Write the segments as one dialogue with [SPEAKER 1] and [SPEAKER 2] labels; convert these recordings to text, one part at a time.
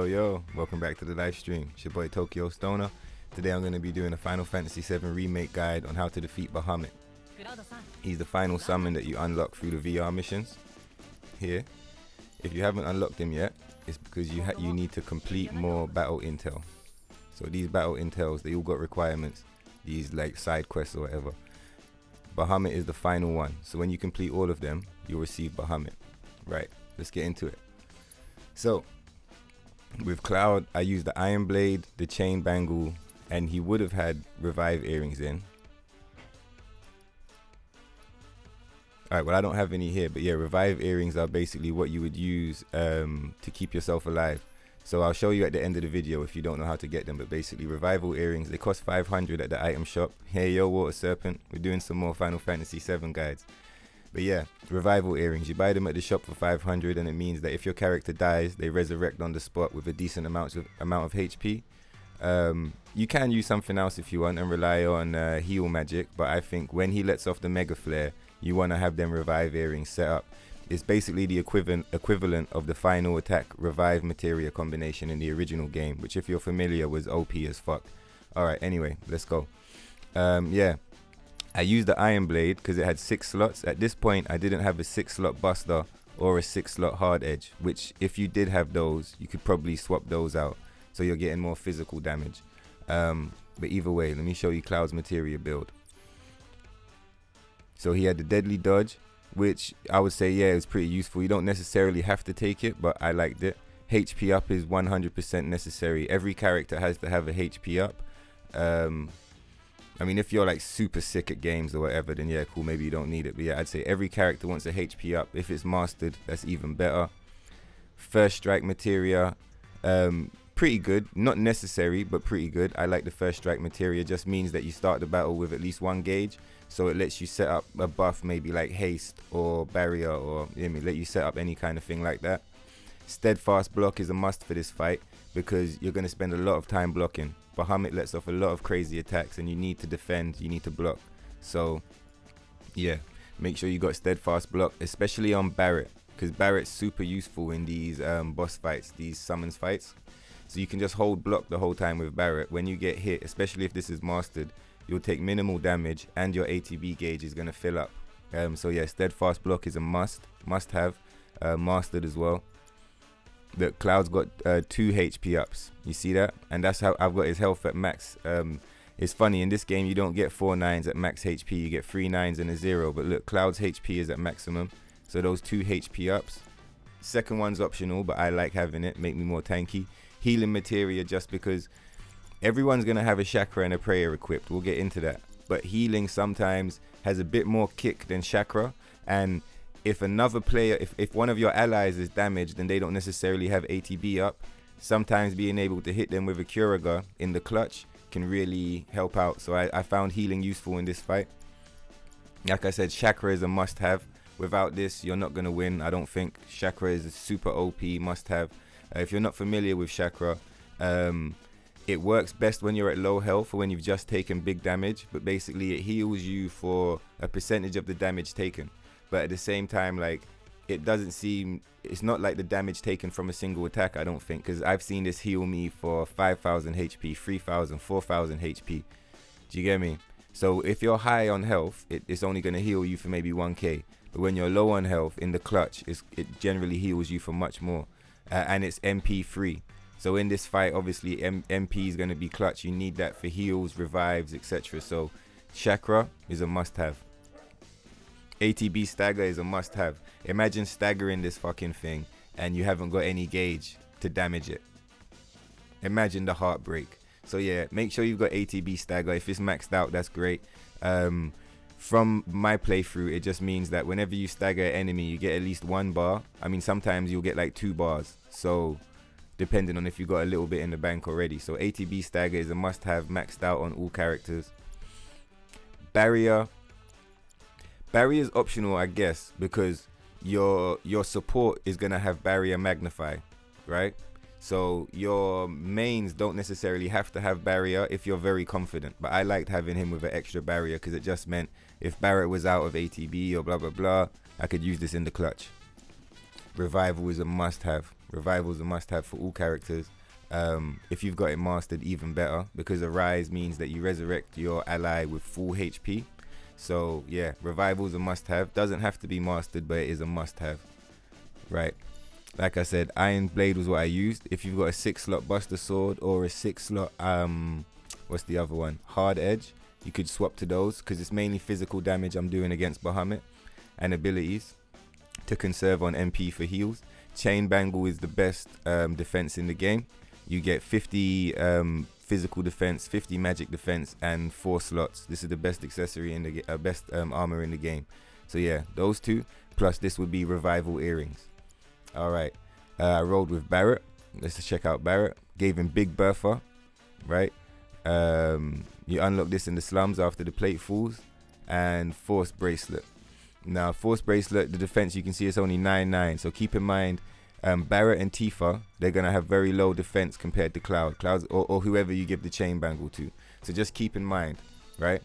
[SPEAKER 1] Yo, welcome back to the live stream. It's your boy Tokyo Stoner. Today I'm going to be doing a Final Fantasy VII Remake guide on how to defeat Bahamut. He's the final summon that you unlock through the VR missions. Here, if you haven't unlocked him yet, it's because you need to complete more battle intel. So these battle intels, they all got requirements. These like side quests or whatever. Bahamut is the final one. So when you complete all of them, you'll receive Bahamut. Right, let's get into it. So, with Cloud, I used the Iron Blade, the Chain Bangle, and he would have had Revive Earrings in. Alright, well I don't have any here, but yeah, Revive Earrings are basically what you would use to keep yourself alive. So I'll show you at the end of the video if you don't know how to get them, but basically Revival Earrings, they cost 500 at the item shop. Hey yo, Water Serpent, we're doing some more Final Fantasy VII guides. But yeah, Revival Earrings, you buy them at the shop for 500 and it means that if your character dies, they resurrect on the spot with a decent amount of HP. You can use something else if you want and rely on heal magic, but I think when he lets off the Mega Flare, you want to have them Revive Earrings set up. It's basically the equivalent of the final attack Revive Materia combination in the original game, which if you're familiar was OP as fuck. Alright, anyway, let's go. Yeah, I used the Iron Blade because it had 6 slots. At this point, I didn't have a 6-slot Buster or a 6-slot Hard Edge, which if you did have those, you could probably swap those out. So you're getting more physical damage. But either way, let me show you Cloud's Materia build. So he had the Deadly Dodge, which I would say, yeah, it was pretty useful. You don't necessarily have to take it, but I liked it. HP up is 100% necessary. Every character has to have a HP up. I mean, if you're like super sick at games or whatever, then yeah, cool, maybe you don't need it. But yeah, I'd say every character wants a HP up. If it's mastered, that's even better. First Strike Materia, pretty good. Not necessary, but pretty good. I like the First Strike Materia. Just means that you start the battle with at least 1 gauge. So it lets you set up a buff, maybe like haste or barrier, or let you set up any kind of thing like that. Steadfast block is a must for this fight because you're going to spend a lot of time blocking. Bahamut lets off a lot of crazy attacks and you need to defend, you need to block. So yeah, make sure you got steadfast block, especially on Barret, because Barret's super useful in these boss fights, these summons fights. So you can just hold block the whole time with Barret. When you get hit, especially if this is mastered, you'll take minimal damage and your ATB gauge is going to fill up. So yeah, steadfast block is a must have, mastered as well. The Cloud's got 2 HP ups, you see that? And that's how I've got his health at max. It's funny, in this game you don't get 4 9s at max HP, you get 3 9s and a 0. But look, Cloud's HP is at maximum, so those 2 HP ups. Second one's optional, but I like having it, make me more tanky. Healing Materia, just because everyone's going to have a Chakra and a Prayer equipped, we'll get into that. But healing sometimes has a bit more kick than Chakra, and if another player, if one of your allies is damaged and they don't necessarily have ATB up, sometimes being able to hit them with a Curaga in the clutch can really help out. So I found healing useful in this fight. Like I said, Chakra is a must-have. Without this, you're not going to win, I don't think. Chakra is a super OP must-have. If you're not familiar with Chakra, it works best when you're at low health or when you've just taken big damage. But basically, it heals you for a percentage of the damage taken. But at the same time, like, it doesn't seem, it's not like the damage taken from a single attack, I don't think, because I've seen this heal me for 5,000 HP, 3,000, 4,000 HP. Do you get me? So if you're high on health, it's only going to heal you for maybe 1k. But when you're low on health, in the clutch, it generally heals you for much more. And it's MP free. So in this fight, obviously, MP is going to be clutch. You need that for heals, revives, etc. So Chakra is a must-have. ATB stagger is a must-have. Imagine staggering this fucking thing and you haven't got any gauge to damage it. Imagine the heartbreak. So yeah, make sure you've got ATB stagger. If it's maxed out, that's great. From my playthrough, it just means that whenever you stagger an enemy, you get at least 1 bar. I mean, sometimes you'll get like 2 bars. So depending on if you got a little bit in the bank already. So ATB stagger is a must-have, maxed out on all characters. Barrier is optional, I guess, because your support is gonna have barrier magnify, right? So your mains don't necessarily have to have barrier if you're very confident, but I liked having him with an extra barrier because it just meant if Barret was out of ATB or blah blah blah, I could use this in the clutch. Revival is a must-have. Revival is a must-have for all characters. If you've got it mastered, even better, because Arise means that you resurrect your ally with full HP. So yeah, revival's a must-have. Doesn't have to be mastered, but it is a must-have. Right. Like I said, Iron Blade was what I used. If you've got a 6-slot Buster Sword or a 6-slot what's the other one? Hard Edge, you could swap to those, because it's mainly physical damage I'm doing against Bahamut, and abilities to conserve on MP for heals. Chain Bangle is the best defense in the game. You get 50 physical defense, 50 magic defense, and 4 slots. This is the best accessory in the best armor in the game. So yeah, those two, plus this would be Revival Earrings. Alright, I rolled with Barret. Let's check out Barret. Gave him Big Bertha, right? You unlock this in the slums after the plate falls. And Force Bracelet. Now, Force Bracelet, the defense, you can see it's only 9-9. So keep in mind, Barret and Tifa, they're going to have very low defense compared to Cloud or whoever you give the Chain Bangle to. So just keep in mind, right?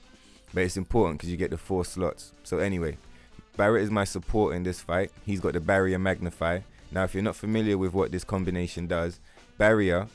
[SPEAKER 1] But it's important because you get the 4 slots. So anyway, Barret is my support in this fight. He's got the Barrier Magnify. Now, if you're not familiar with what this combination does, Barrier,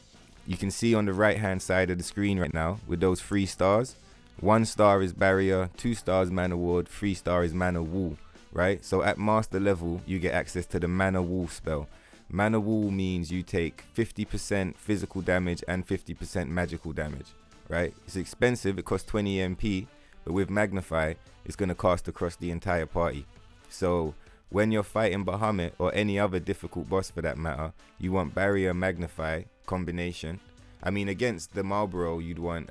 [SPEAKER 1] you can see on the right-hand side of the screen right now with those 3 stars. 1 star is Barrier, 2 stars Mana Ward, 3 star is Mana Wall, right? So at master level, you get access to the Mana Wall spell. Mana Wall means you take 50% physical damage and 50% magical damage, right? It's expensive, it costs 20 MP, but with Magnify, it's going to cast across the entire party. So when you're fighting Bahamut or any other difficult boss for that matter, you want Barrier Magnify combination. I mean, against the Marlboro, you'd want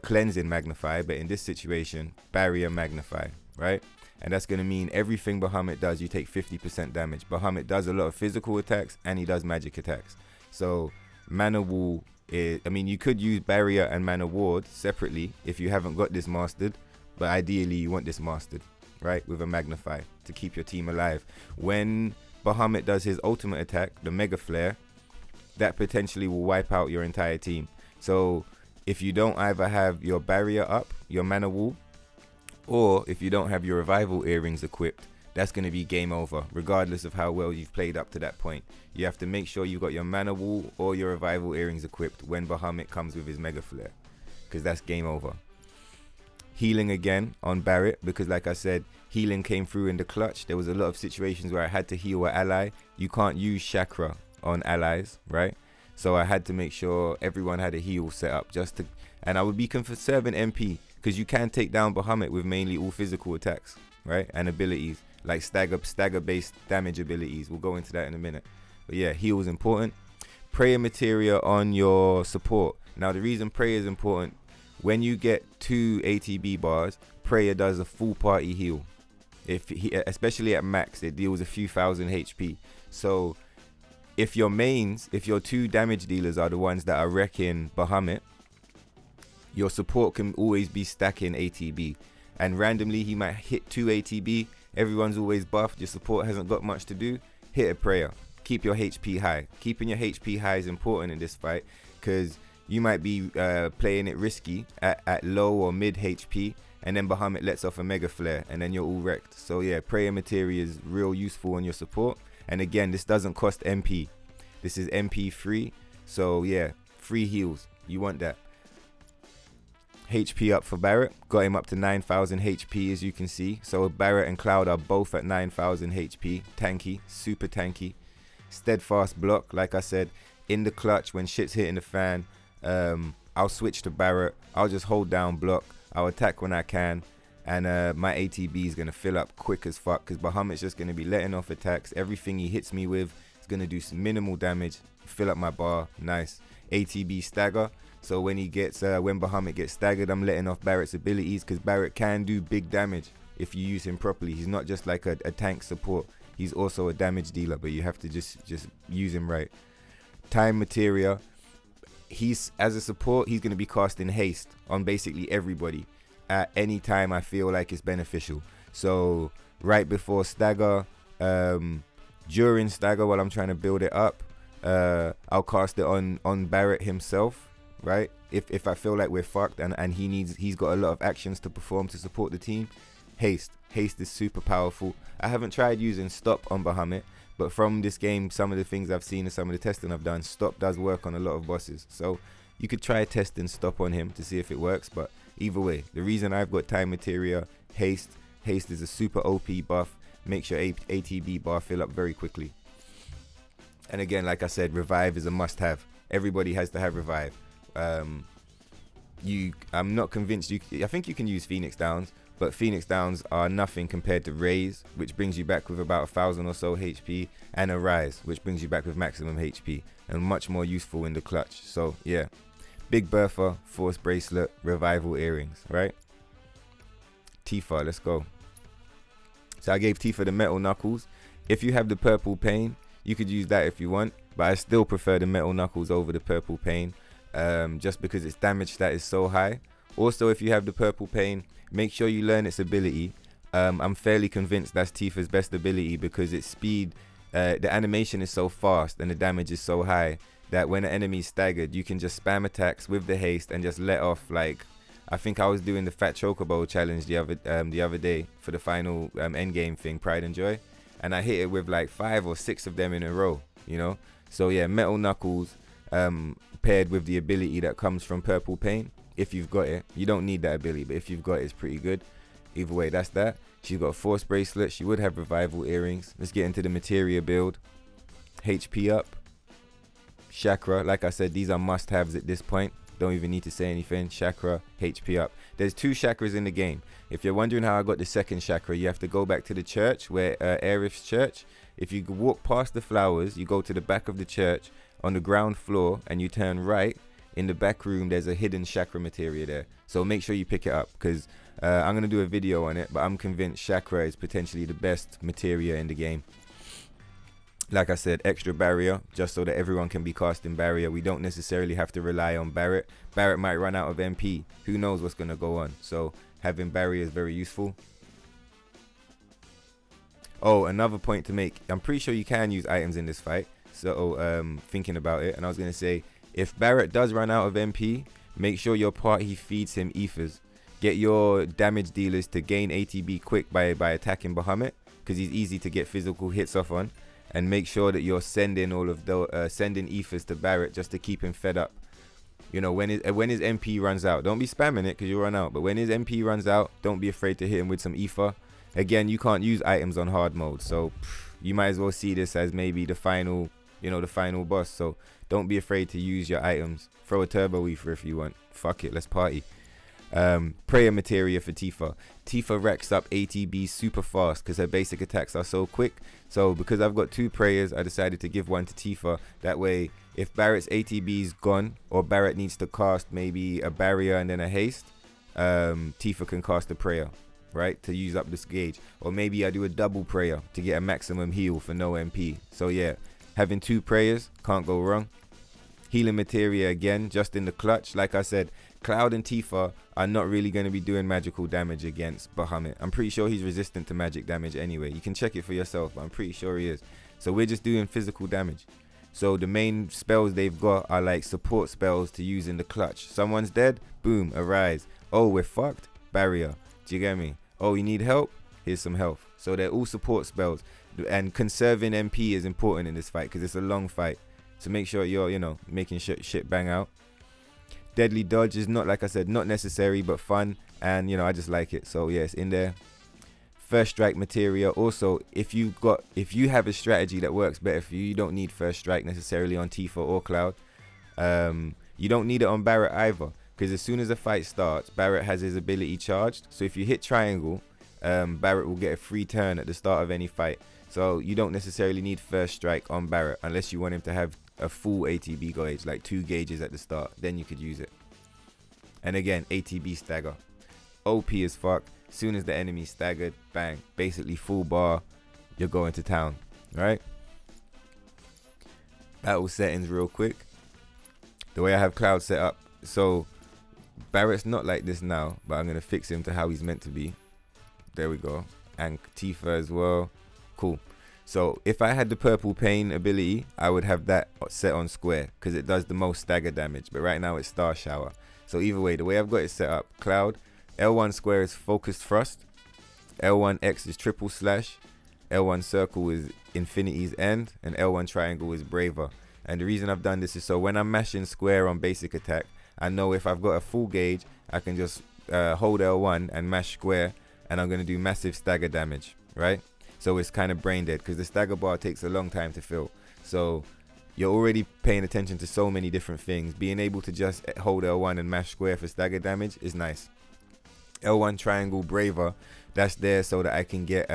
[SPEAKER 1] Cleansing Magnify, but in this situation, Barrier Magnify, right? And that's going to mean everything Bahamut does, you take 50% damage. Bahamut does a lot of physical attacks and he does magic attacks. So Mana Wall is, I mean, you could use Barrier and Mana Ward separately if you haven't got this mastered, but ideally you want this mastered, right? With a Magnify to keep your team alive. When Bahamut does his ultimate attack, the Mega Flare, that potentially will wipe out your entire team. So if you don't either have your Barrier up, your Mana Wall, or if you don't have your Revival Earrings equipped, that's going to be game over, regardless of how well you've played up to that point. You have to make sure you've got your Mana Wall or your Revival Earrings equipped when Bahamut comes with his Mega Flare, because that's game over. Healing again on Barret, because like I said, healing came through in the clutch. There was a lot of situations where I had to heal an ally. You can't use chakra on allies, right? So I had to make sure everyone had a heal set up and I would be conserving MP, because you can take down Bahamut with mainly all physical attacks, right? And abilities like stagger based damage abilities. We'll go into that in a minute. But yeah, heal is important. Prayer Materia on your support. Now the reason prayer is important, when you get 2 ATB bars, prayer does a full party heal. Especially at max, it deals a few thousand HP. So if your 2 damage dealers are the ones that are wrecking Bahamut, your support can always be stacking ATB. And randomly he might hit 2 ATB. Everyone's always buffed. Your support hasn't got much to do. Hit a prayer. Keep your HP high. Keeping your HP high is important in this fight, because you might be playing it risky at low or mid HP, and then Bahamut lets off a Mega Flare, and then you're all wrecked. So yeah, Prayer Materia is real useful on your support. And again, this doesn't cost MP. This is MP free. So yeah, free heals. You want that. HP up for Barret. Got him up to 9,000 HP, as you can see. So Barret and Cloud are both at 9,000 HP. Tanky, super tanky. Steadfast block, like I said, in the clutch when shit's hitting the fan. I'll switch to Barret. I'll just hold down block. I'll attack when I can. And my ATB is going to fill up quick as fuck, because Bahamut's just going to be letting off attacks. Everything he hits me with is going to do some minimal damage. Fill up my bar. Nice. ATB stagger. So when Bahamut gets staggered, I'm letting off Barret's abilities, because Barret can do big damage if you use him properly. He's not just like a tank support. He's also a damage dealer, but you have to just use him right. Time Materia. As a support, he's going to be casting haste on basically everybody at any time I feel like it's beneficial. So right before stagger, during stagger, while I'm trying to build it up, I'll cast it on Barret himself, right? If I feel like we're fucked and he's got a lot of actions to perform to support the team, Haste. Haste is super powerful. I haven't tried using stop on Bahamut, but from this game, some of the things I've seen and some of the testing I've done, stop does work on a lot of bosses. So you could try testing stop on him to see if it works, but either way, the reason I've got time materia, haste is a super OP buff, makes your ATB bar fill up very quickly. And again, like I said, revive is a must-have. Everybody has to have revive. I'm not convinced I think you can use Phoenix Downs, but Phoenix Downs are nothing compared to Raise, which brings you back with about 1,000 or so HP, and a Rise, which brings you back with maximum HP, and much more useful in the clutch. So yeah, Big Bertha, Force Bracelet, Revival Earrings, right? Tifa, let's go. So I gave Tifa the Metal Knuckles. If you have the Purple Pain, you could use that if you want, but I still prefer the Metal Knuckles over the Purple Pain, just because its damage stat is so high. Also, if you have the Purple Pain, make sure you learn its ability. I'm fairly convinced that's Tifa's best ability because its speed, the animation is so fast and the damage is so high that when an enemy is staggered, you can just spam attacks with the haste and just let off, like, I think I was doing the Fat Chocobo challenge the other day for the final endgame thing, Pride and Joy, and I hit it with like 5 or 6 of them in a row, you know. So yeah, Metal Knuckles paired with the ability that comes from Purple Pain. If you've got it, you don't need that ability, but if you've got it, it's pretty good. Either way, that's that. She's got a Force Bracelet. She would have Revival Earrings. Let's get into the Materia build. HP up. Chakra. Like I said, these are must-haves at this point. Don't even need to say anything. Chakra, HP up. There's 2 chakras in the game. If you're wondering how I got the second chakra, you have to go back to the church, where Aerith's church. If you walk past the flowers, you go to the back of the church on the ground floor, and you turn right. In the back room, there's a hidden chakra materia there. So make sure you pick it up, because I'm going to do a video on it, but I'm convinced chakra is potentially the best materia in the game. Like I said, extra barrier, just so that everyone can be casting barrier. We don't necessarily have to rely on Barret. Barret might run out of MP. Who knows what's going to go on. So having barrier is very useful. Oh, another point to make. I'm pretty sure you can use items in this fight. So thinking about it, and I was going to say, if Barret does run out of MP, make sure your party feeds him ethers. Get your damage dealers to gain ATB quick by attacking Bahamut, because he's easy to get physical hits off on. And make sure that you're sending all of the sending ethers to Barret just to keep him fed up. You know, when his MP runs out, don't be spamming it because you'll run out. But when his MP runs out, don't be afraid to hit him with some ether. Again, you can't use items on hard mode, so you might as well see this as maybe the final, the final boss. So don't be afraid to use your items. Throw a turbo ether if you want. Fuck it, let's party. Prayer materia for Tifa. Tifa racks up ATB super fast because her basic attacks are so quick. So because I've got 2 prayers, I decided to give one to Tifa. That way, if Barret's ATB is gone, or Barret needs to cast maybe a barrier and then a haste, Tifa can cast a prayer, right, to use up this gauge. Or maybe I do a double prayer to get a maximum heal for no MP. So yeah, having 2 prayers, can't go wrong. Healing materia again, just in the clutch. Like I said, Cloud and Tifa are not really going to be doing magical damage against Bahamut. I'm pretty sure he's resistant to magic damage anyway. You can check it for yourself, but I'm pretty sure he is. So we're just doing physical damage. So the main spells they've got are like support spells to use in the clutch. Someone's dead, boom, arise. Oh, we're fucked, barrier. Do you get me? Oh, you need help? Here's some health. So they're all support spells. And conserving MP is important in this fight because it's a long fight. So make sure you're, making shit bang out. Deadly dodge is not, like I said, not necessary, but fun. And, I just like it. So, yeah, it's in there. First strike materia. Also, if you have a strategy that works better for you, you don't need first strike necessarily on Tifa or Cloud. You don't need it on Barret either. Because as soon as a fight starts, Barret has his ability charged. So if you hit triangle, Barret will get a free turn at the start of any fight. So you don't necessarily need first strike on Barret unless you want him to have a full ATB gauge, like 2 gauges at the start. Then you could use it. And again, ATB stagger. OP as fuck. As soon as the enemy's staggered, bang. Basically full bar, you're going to town. Right? Battle settings real quick. The way I have Cloud set up. So Barret's not like this now, but I'm going to fix him to how he's meant to be. There we go. And Tifa as well. Cool. So if I had the Purple Pain ability, I would have that set on square because it does the most stagger damage. But right now it's Star Shower. So either way, the way I've got it set up, Cloud, L1 square is Focused Thrust. L1 X is triple slash, L1 circle is infinity's end, and L1 triangle is braver. And the reason I've done this is so when I'm mashing square on basic attack, I know if I've got a full gauge, I can just hold L1 and mash square, and I'm going to do massive stagger damage, right? So it's kind of brain dead because the stagger bar takes a long time to fill. So you're already paying attention to so many different things. Being able to just hold L1 and mash square for stagger damage is nice. L1 triangle braver, that's there so that I can get,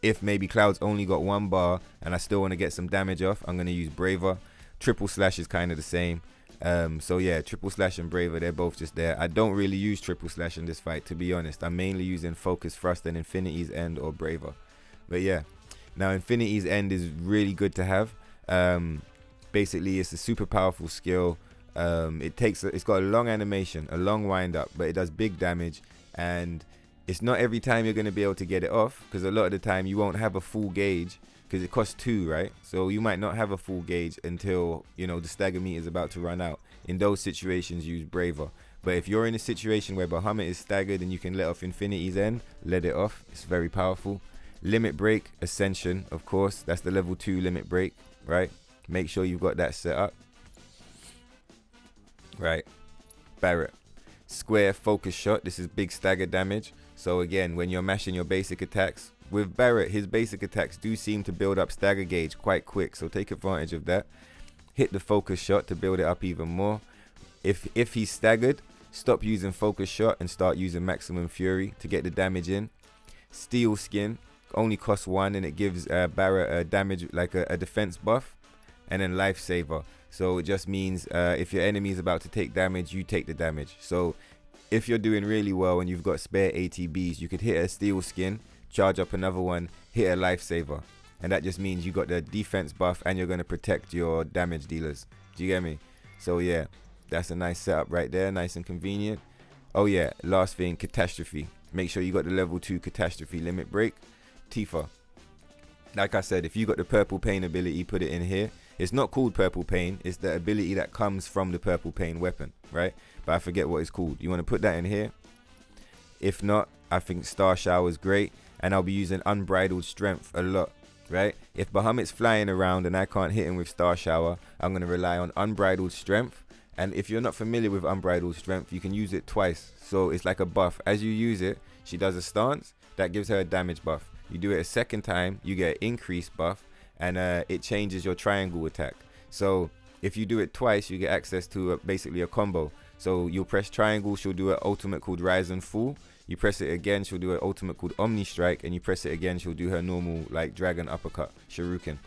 [SPEAKER 1] if maybe Cloud's only got one bar and I still want to get some damage off, I'm going to use braver. Triple slash is kind of the same. So yeah, triple slash and braver, they're both just there. I don't really use triple slash in this fight, to be honest. I'm mainly using focus thrust and infinity's end or braver. But yeah, now infinity's end is really good to have. Basically it's a super powerful skill. It's got a long animation, a long wind up, but it does big damage, and it's not every time you're going to be able to get it off, because a lot of the time you won't have a full gauge because it costs 2, right? So you might not have a full gauge until, you know, the stagger meter is about to run out. In those situations, use braver. But if you're in a situation where Bahamut is staggered and you can let off infinity's end, let it off. It's very powerful. Limit break, ascension, of course. That's the level 2 limit break, right? Make sure you've got that set up. Right. Barret. Square focus shot. This is big stagger damage. So again, when you're mashing your basic attacks, with Barret, his basic attacks do seem to build up stagger gauge quite quick. So take advantage of that. Hit the focus shot to build it up even more. If he's staggered, stop using focus shot and start using maximum fury to get the damage in. Steel skin only costs 1 and it gives Barret a damage, like a defense buff. And then lifesaver. So it just means if your enemy is about to take damage, you take the damage. So if you're doing really well and you've got spare ATBs, you could hit a steel skin, charge up another one, hit a lifesaver. And that just means you got the defense buff and you're going to protect your damage dealers. Do you get me? So yeah, that's a nice setup right there. Nice and convenient. Oh yeah, last thing, catastrophe. Make sure you got the level 2 catastrophe limit break. Tifa. Like I said, if you got the purple pain ability, put it in here. It's not called purple pain. It's the ability that comes from the purple pain weapon, right? But I forget what it's called. You want to put that in here? If not, I think Star Shower is great. And I'll be using Unbridled Strength a lot, right? If Bahamut's flying around and I can't hit him with Star Shower, I'm going to rely on Unbridled Strength. And if you're not familiar with Unbridled Strength, you can use it twice. So it's like a buff. As you use it, she does a stance. That gives her a damage buff. You do it a second time, you get an increased buff. And it changes your triangle attack. So if you do it twice, you get access to basically a combo. So you'll press triangle, she'll do an ultimate called Rise and Fall. You press it again, she'll do an ultimate called Omni Strike. And you press it again, she'll do her normal like dragon uppercut, Shuriken.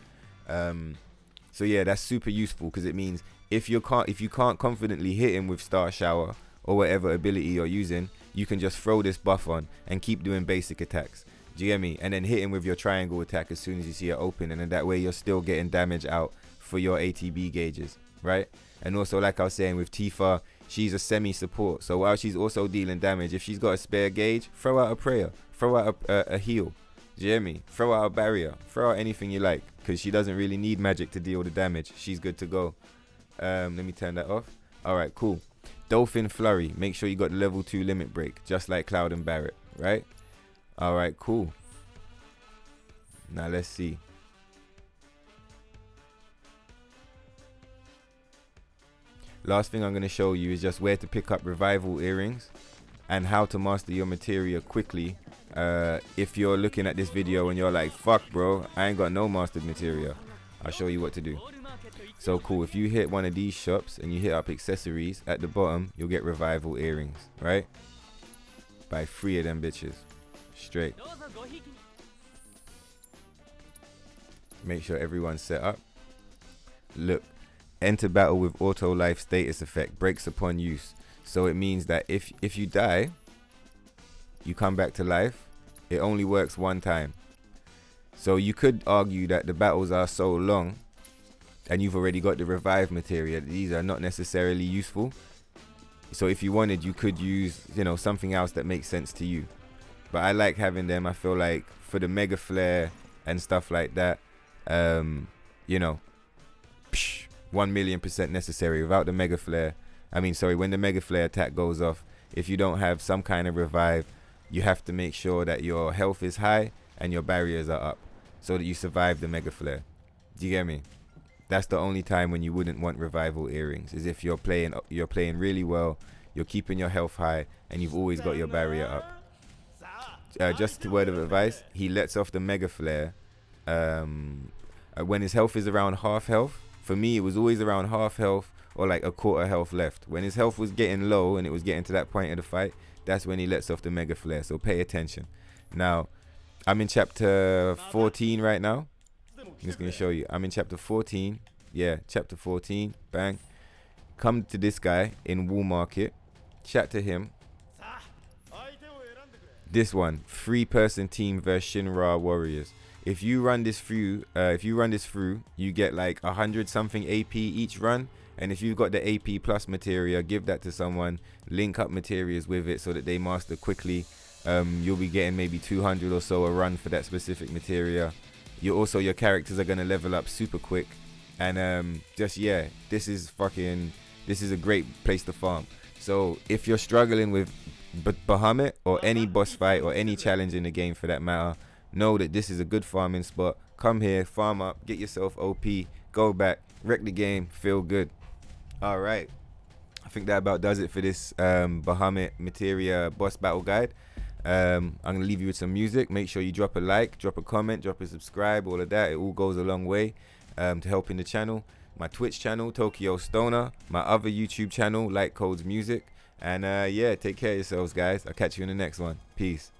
[SPEAKER 1] So yeah, that's super useful because it means if you can't confidently hit him with Star Shower or whatever ability you're using, you can just throw this buff on and keep doing basic attacks. Do you get me? And then hit him with your triangle attack as soon as you see it open. And then that way you're still getting damage out for your ATB gauges, right? And also, like I was saying, with Tifa, she's a semi-support. So while she's also dealing damage, if she's got a spare gauge, throw out a prayer. Throw out a heal. Do you hear me? Throw out a barrier. Throw out anything you like. Because she doesn't really need magic to deal the damage. She's good to go. Let me turn that off. Alright, cool. Dolphin Flurry. Make sure you got the level 2 limit break. Just like Cloud and Barret, right? Alright, cool. Now let's see. Last thing I'm going to show you is just where to pick up revival earrings and how to master your materia quickly. If you're looking at this video and you're like, fuck bro, I ain't got no mastered materia, I'll show you what to do. So cool, if you hit one of these shops and you hit up accessories, at the bottom you'll get revival earrings, right? Buy 3 of them bitches. Straight. Make sure everyone's set up. Look, enter battle with auto life status effect, breaks upon use. So it means that if you die, you come back to life. It only works 1 time. So you could argue that the battles are so long and you've already got the revive materia. These are not necessarily useful. So if you wanted, you could use, you know, something else that makes sense to you. But I like having them. I feel like for the mega flare and stuff like that, you know, 1,000,000% necessary. Without the mega flare, when the mega flare attack goes off, if you don't have some kind of revive you have to make sure that your health is high and your barriers are up so that you survive the mega flare. Do you get me? That's the only time when you wouldn't want revival earrings, is if you're playing really well, you're keeping your health high, and you've always got your barrier up. Just a word of advice, he lets off the mega flare when his health is around half health. For me, it was always around half health or like a quarter health left. When his health was getting low and it was getting to that point of the fight, that's when he lets off the mega flare, so pay attention. Now, I'm in chapter 14 right now. I'm just going to show you. I'm in chapter 14. Yeah, chapter 14. Bang. Come to this guy in Wool Market. Chat to him. This one, 3-person team versus Shinra Warriors. If you run this through, you get like 100 something AP each run. And if you've got the AP plus materia, give that to someone. Link up materias with it so that they master quickly. You'll be getting maybe 200 or so a run for that specific materia. Your characters are gonna level up super quick. And this is a great place to farm. So if you're struggling with Bahamut or any boss fight or any challenge in the game for that matter, know that this is a good farming spot. Come here, farm up, get yourself OP, go back, wreck the game, feel good. All right, I think that about does it for this Bahamut Materia boss battle guide. I'm gonna leave you with some music. Make sure you drop a like, drop a comment, drop a subscribe, all of that. It all goes a long way to helping the channel. My Twitch channel, Tokyo Stoner. My other YouTube channel, Light Codes Music. And yeah, take care of yourselves, guys. I'll catch you in the next one. Peace.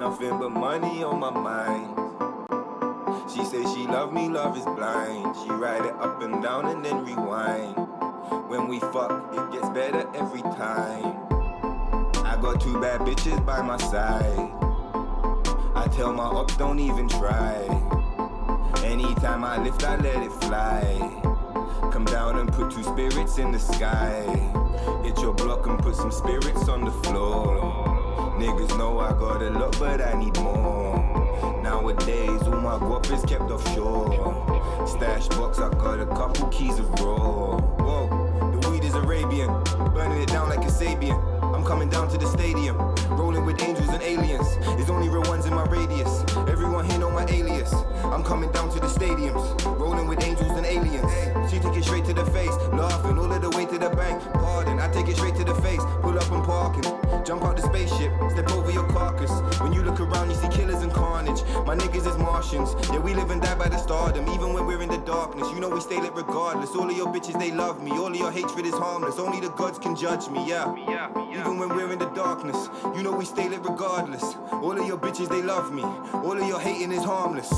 [SPEAKER 1] Nothing but money on my mind. She say she love me, love is blind. She ride it up and down and then rewind. When we fuck, it gets better every time. I got 2 bad bitches by my side. I tell my ops don't even try. Anytime I lift, I let it fly. Come down and put 2 spirits in the sky. Hit your block and put some spirits on the floor. Niggas know I got a lot, but I need more. Nowadays, all my guap is kept offshore. Stash box, I got a couple keys of raw. Whoa, the weed is Arabian, burning it down like a Sabian. I'm coming down to the stadium, rolling with angels and aliens. There's only real ones in my radius. Everyone here know my alias. I'm coming down to the stadiums, rolling with angels and aliens. She take it straight to the face, laughing all of the way to the bank. Pardon, I take it straight to the face, pull up and parking. Jump out the spaceship, step over your carcass. When you look around, you see killers and carnage. My niggas is Martians, yeah, we live and die by the stardom. Even when we're in the darkness, you know we stay lit regardless. All of your bitches, they love me. All of your hatred is harmless. Only the gods can judge me, yeah. Even when we're in the darkness, you know we stay lit regardless. All of your bitches, they love me. All of your hating is harmless.